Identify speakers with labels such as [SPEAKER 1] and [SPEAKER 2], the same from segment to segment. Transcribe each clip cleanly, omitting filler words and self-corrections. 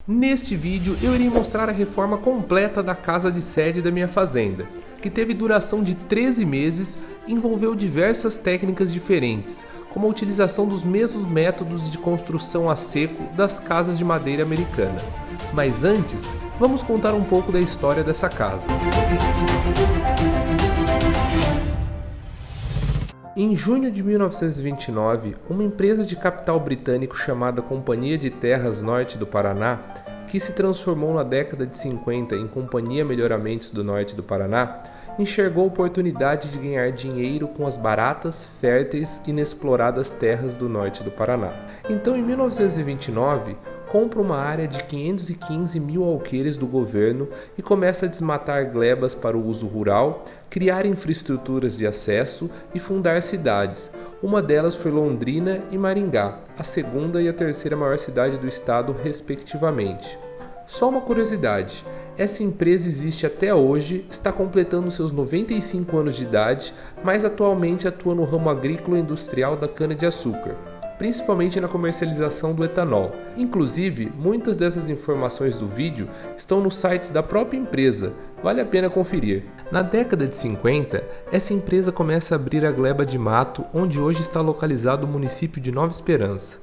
[SPEAKER 1] Neste vídeo eu irei mostrar a reforma completa da casa de sede da minha fazenda, que teve duração de 13 meses e envolveu diversas técnicas diferentes, como a utilização dos mesmos métodos de construção a seco das casas de madeira americana. Mas antes, vamos contar um pouco da história dessa casa. Em junho de 1929, uma empresa de capital britânico chamada Companhia de Terras Norte do Paraná, que se transformou na década de 50 em Companhia Melhoramentos do Norte do Paraná, enxergou a oportunidade de ganhar dinheiro com as baratas, férteis e inexploradas terras do norte do Paraná. Então, em 1929, compra uma área de 515 mil alqueires do governo e começa a desmatar glebas para o uso rural, criar infraestruturas de acesso e fundar cidades. Uma delas foi Londrina e Maringá, a segunda e a terceira maior cidade do estado, respectivamente. Só uma curiosidade, essa empresa existe até hoje, está completando seus 95 anos de idade, mas atualmente atua no ramo agrícola e industrial da cana-de-açúcar, principalmente na comercialização do etanol. Inclusive, muitas dessas informações do vídeo estão nos sites da própria empresa, vale a pena conferir. Na década de 50, essa empresa começa a abrir a gleba de mato onde hoje está localizado o município de Nova Esperança.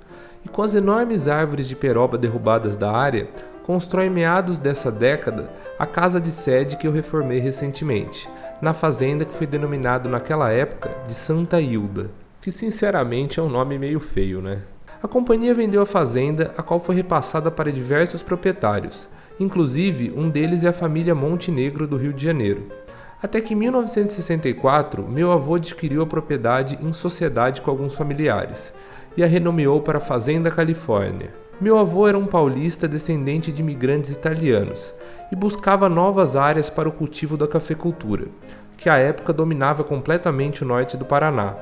[SPEAKER 1] E com as enormes árvores de peroba derrubadas da área, constrói em meados dessa década a casa de sede que eu reformei recentemente, na fazenda que foi denominado naquela época de Santa Hilda, que sinceramente é um nome meio feio, né? A companhia vendeu a fazenda, a qual foi repassada para diversos proprietários, inclusive um deles é a família Montenegro do Rio de Janeiro. Até que em 1964, meu avô adquiriu a propriedade em sociedade com alguns familiares e a renomeou para Fazenda Califórnia. Meu avô era um paulista descendente de imigrantes italianos e buscava novas áreas para o cultivo da cafeicultura, que à época dominava completamente o norte do Paraná,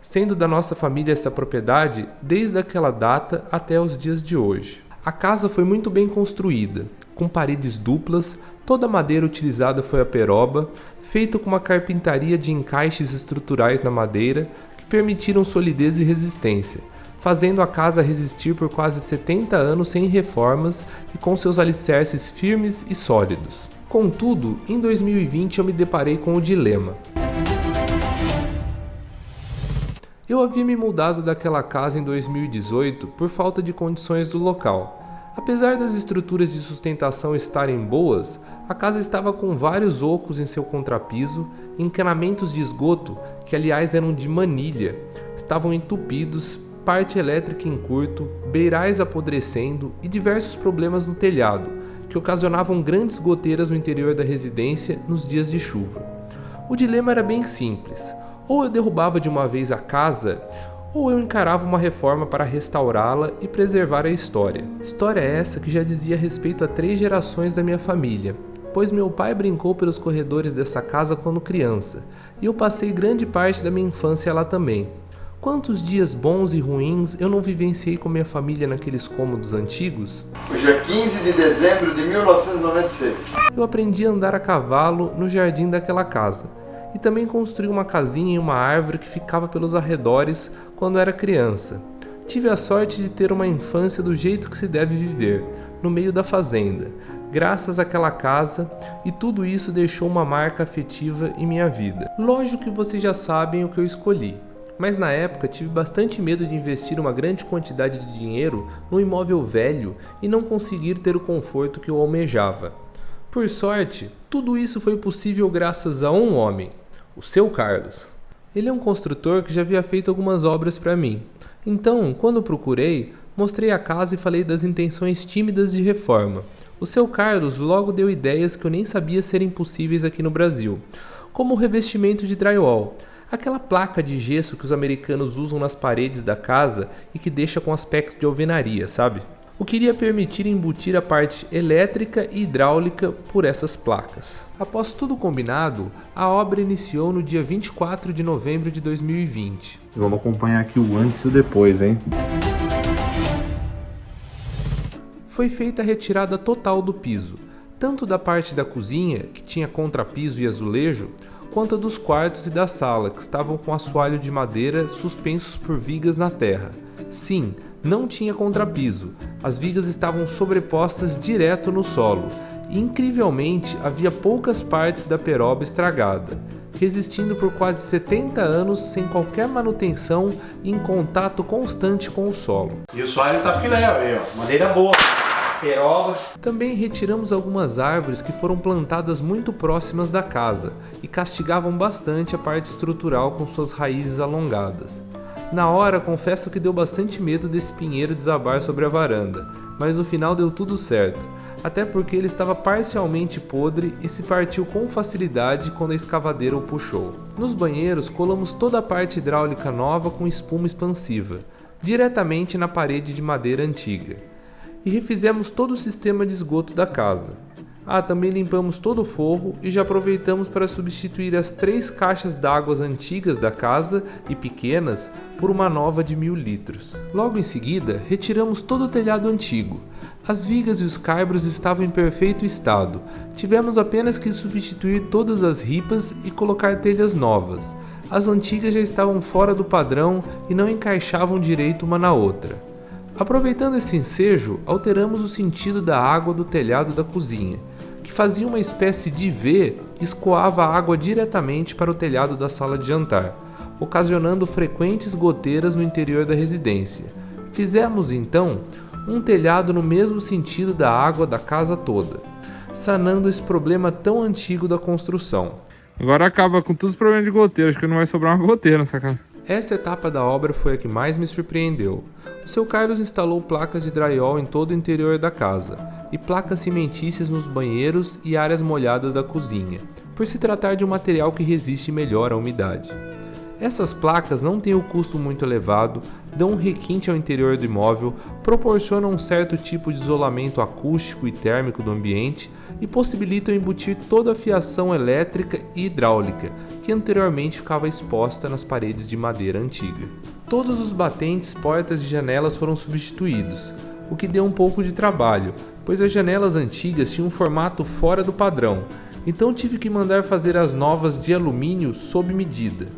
[SPEAKER 1] sendo da nossa família essa propriedade desde aquela data até os dias de hoje. A casa foi muito bem construída, com paredes duplas, toda a madeira utilizada foi a peroba, feito com uma carpintaria de encaixes estruturais na madeira que permitiram solidez e resistência, fazendo a casa resistir por quase 70 anos sem reformas e com seus alicerces firmes e sólidos. Contudo, em 2020 eu me deparei com o dilema. Eu havia me mudado daquela casa em 2018 por falta de condições do local. Apesar das estruturas de sustentação estarem boas, a casa estava com vários ocos em seu contrapiso, encanamentos de esgoto, que aliás eram de manilha, estavam entupidos, parte elétrica em curto, beirais apodrecendo e diversos problemas no telhado, que ocasionavam grandes goteiras no interior da residência nos dias de chuva. O dilema era bem simples. Ou eu derrubava de uma vez a casa, ou eu encarava uma reforma para restaurá-la e preservar a história. História essa que já dizia respeito a 3 gerações da minha família, pois meu pai brincou pelos corredores dessa casa quando criança, e eu passei grande parte da minha infância lá também. Quantos dias bons e ruins eu não vivenciei com minha família naqueles cômodos antigos?
[SPEAKER 2] Hoje é 15 de dezembro de 1996.
[SPEAKER 1] Eu aprendi a andar a cavalo no jardim daquela casa. E também construí uma casinha em uma árvore que ficava pelos arredores quando era criança. Tive a sorte de ter uma infância do jeito que se deve viver, no meio da fazenda, graças àquela casa, e tudo isso deixou uma marca afetiva em minha vida. Lógico que vocês já sabem o que eu escolhi, mas na época tive bastante medo de investir uma grande quantidade de dinheiro num imóvel velho e não conseguir ter o conforto que eu almejava. Por sorte, tudo isso foi possível graças a um homem, o Seu Carlos. Ele é um construtor que já havia feito algumas obras para mim. Então, quando procurei, mostrei a casa e falei das intenções tímidas de reforma. O Seu Carlos logo deu ideias que eu nem sabia serem possíveis aqui no Brasil, como o revestimento de drywall, aquela placa de gesso que os americanos usam nas paredes da casa e que deixa com aspecto de alvenaria, sabe? O que iria permitir embutir a parte elétrica e hidráulica por essas placas. Após tudo combinado, a obra iniciou no dia 24 de novembro de 2020.
[SPEAKER 3] Vamos acompanhar aqui o antes e o depois, hein?
[SPEAKER 1] Foi feita a retirada total do piso, tanto da parte da cozinha, que tinha contrapiso e azulejo, quanto a dos quartos e da sala, que estavam com assoalho de madeira suspensos por vigas na terra. Sim, Não tinha contrapiso, as vigas estavam sobrepostas direto no solo e, incrivelmente, havia poucas partes da peroba estragada, resistindo por quase 70 anos sem qualquer manutenção e em contato constante com o solo.
[SPEAKER 4] E o soalho tá filé aí, ó, madeira boa, peroba.
[SPEAKER 1] Também retiramos algumas árvores que foram plantadas muito próximas da casa e castigavam bastante a parte estrutural com suas raízes alongadas. Na hora, confesso que deu bastante medo desse pinheiro desabar sobre a varanda, mas no final deu tudo certo, até porque ele estava parcialmente podre e se partiu com facilidade quando a escavadeira o puxou. Nos banheiros, colamos toda a parte hidráulica nova com espuma expansiva, diretamente na parede de madeira antiga, e refizemos todo o sistema de esgoto da casa. Também limpamos todo o forro e já aproveitamos para substituir as 3 caixas d'água antigas da casa e pequenas por uma nova de 1000 litros. Logo em seguida, retiramos todo o telhado antigo. As vigas e os caibros estavam em perfeito estado. Tivemos apenas que substituir todas as ripas e colocar telhas novas. As antigas já estavam fora do padrão e não encaixavam direito uma na outra. Aproveitando esse ensejo, alteramos o sentido da água do telhado da cozinha, que fazia uma espécie de V e escoava a água diretamente para o telhado da sala de jantar, ocasionando frequentes goteiras no interior da residência. Fizemos, então, um telhado no mesmo sentido da água da casa toda, sanando esse problema tão antigo da construção.
[SPEAKER 3] Agora acaba com todos os problemas de goteira, acho que não vai sobrar uma goteira nessa casa.
[SPEAKER 1] Essa etapa da obra foi a que mais me surpreendeu. O seu Carlos instalou placas de drywall em todo o interior da casa e placas cimentícias nos banheiros e áreas molhadas da cozinha, por se tratar de um material que resiste melhor à umidade. Essas placas não têm o custo muito elevado, dão um requinte ao interior do imóvel, proporcionam um certo tipo de isolamento acústico e térmico do ambiente e possibilitam embutir toda a fiação elétrica e hidráulica, que anteriormente ficava exposta nas paredes de madeira antiga. Todos os batentes, portas e janelas foram substituídos, o que deu um pouco de trabalho, pois as janelas antigas tinham um formato fora do padrão, então tive que mandar fazer as novas de alumínio sob medida.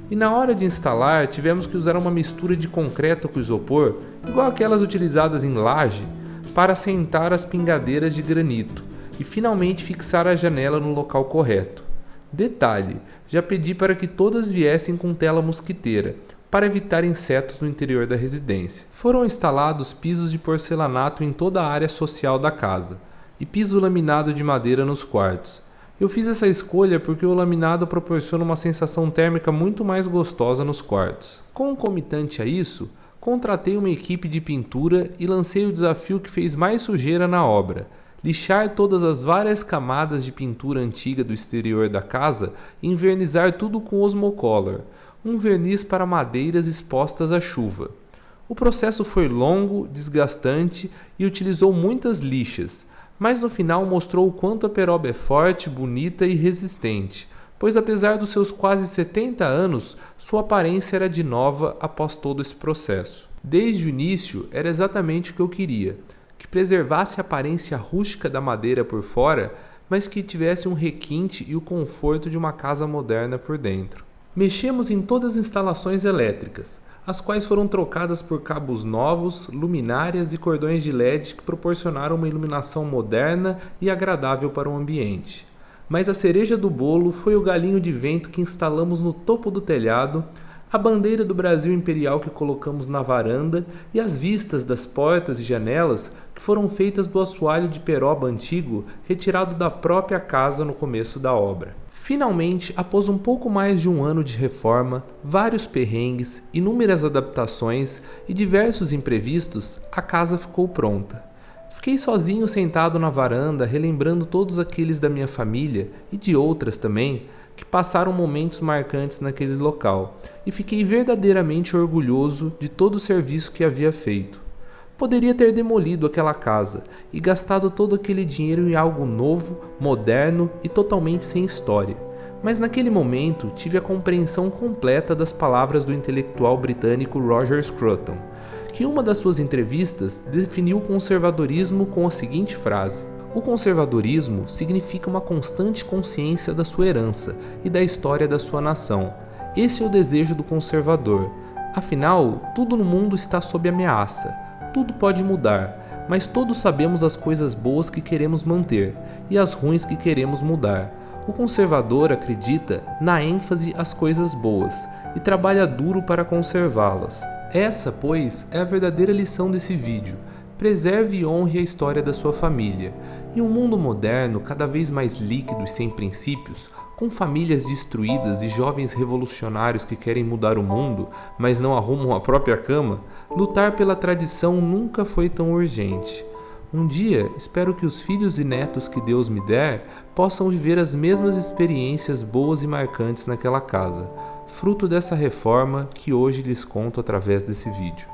[SPEAKER 1] E na hora de instalar, tivemos que usar uma mistura de concreto com isopor, igual aquelas utilizadas em laje, para assentar as pingadeiras de granito e finalmente fixar a janela no local correto. Detalhe, já pedi para que todas viessem com tela mosquiteira, para evitar insetos no interior da residência. Foram instalados pisos de porcelanato em toda a área social da casa e piso laminado de madeira nos quartos. Eu fiz essa escolha porque o laminado proporciona uma sensação térmica muito mais gostosa nos quartos. Concomitante a isso, contratei uma equipe de pintura e lancei o desafio que fez mais sujeira na obra: lixar todas as várias camadas de pintura antiga do exterior da casa e envernizar tudo com Osmocolor, um verniz para madeiras expostas à chuva. O processo foi longo, desgastante e utilizou muitas lixas, mas no final mostrou o quanto a peroba é forte, bonita e resistente, pois apesar dos seus quase 70 anos, sua aparência era de nova após todo esse processo. Desde o início, era exatamente o que eu queria, que preservasse a aparência rústica da madeira por fora, mas que tivesse um requinte e o conforto de uma casa moderna por dentro. Mexemos em todas as instalações elétricas, as quais foram trocadas por cabos novos, luminárias e cordões de LED que proporcionaram uma iluminação moderna e agradável para o ambiente. Mas a cereja do bolo foi o galinho de vento que instalamos no topo do telhado, a bandeira do Brasil Imperial que colocamos na varanda e as vistas das portas e janelas que foram feitas do assoalho de peroba antigo retirado da própria casa no começo da obra. Finalmente, após um pouco mais de um ano de reforma, vários perrengues, inúmeras adaptações e diversos imprevistos, a casa ficou pronta. Fiquei sozinho sentado na varanda, relembrando todos aqueles da minha família e de outras também, que passaram momentos marcantes naquele local, e fiquei verdadeiramente orgulhoso de todo o serviço que havia feito. Poderia ter demolido aquela casa e gastado todo aquele dinheiro em algo novo, moderno e totalmente sem história. Mas naquele momento tive a compreensão completa das palavras do intelectual britânico Roger Scruton, que em uma das suas entrevistas definiu o conservadorismo com a seguinte frase: "O conservadorismo significa uma constante consciência da sua herança e da história da sua nação. Esse é o desejo do conservador. Afinal, tudo no mundo está sob ameaça, tudo pode mudar, mas todos sabemos as coisas boas que queremos manter e as ruins que queremos mudar. O conservador acredita na ênfase às coisas boas e trabalha duro para conservá-las. Essa, pois, é a verdadeira lição desse vídeo. Preserve e honre a história da sua família. Em um mundo moderno, cada vez mais líquido e sem princípios, com famílias destruídas e jovens revolucionários que querem mudar o mundo, mas não arrumam a própria cama, lutar pela tradição nunca foi tão urgente. Um dia, espero que os filhos e netos que Deus me der possam viver as mesmas experiências boas e marcantes naquela casa, fruto dessa reforma que hoje lhes conto através desse vídeo.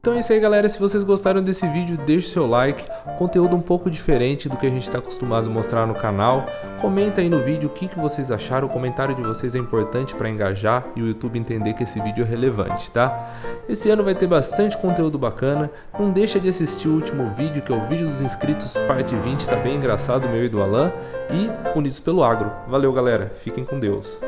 [SPEAKER 1] Então é isso aí, galera. Se vocês gostaram desse vídeo, deixe seu like. Conteúdo um pouco diferente do que a gente está acostumado a mostrar no canal. Comenta aí no vídeo o que vocês acharam. O comentário de vocês é importante para engajar e o YouTube entender que esse vídeo é relevante, tá? Esse ano vai ter bastante conteúdo bacana. Não deixa de assistir o último vídeo, que é o vídeo dos inscritos, parte 20. Tá bem engraçado, o meu e do Alan. E Unidos pelo Agro. Valeu, galera. Fiquem com Deus.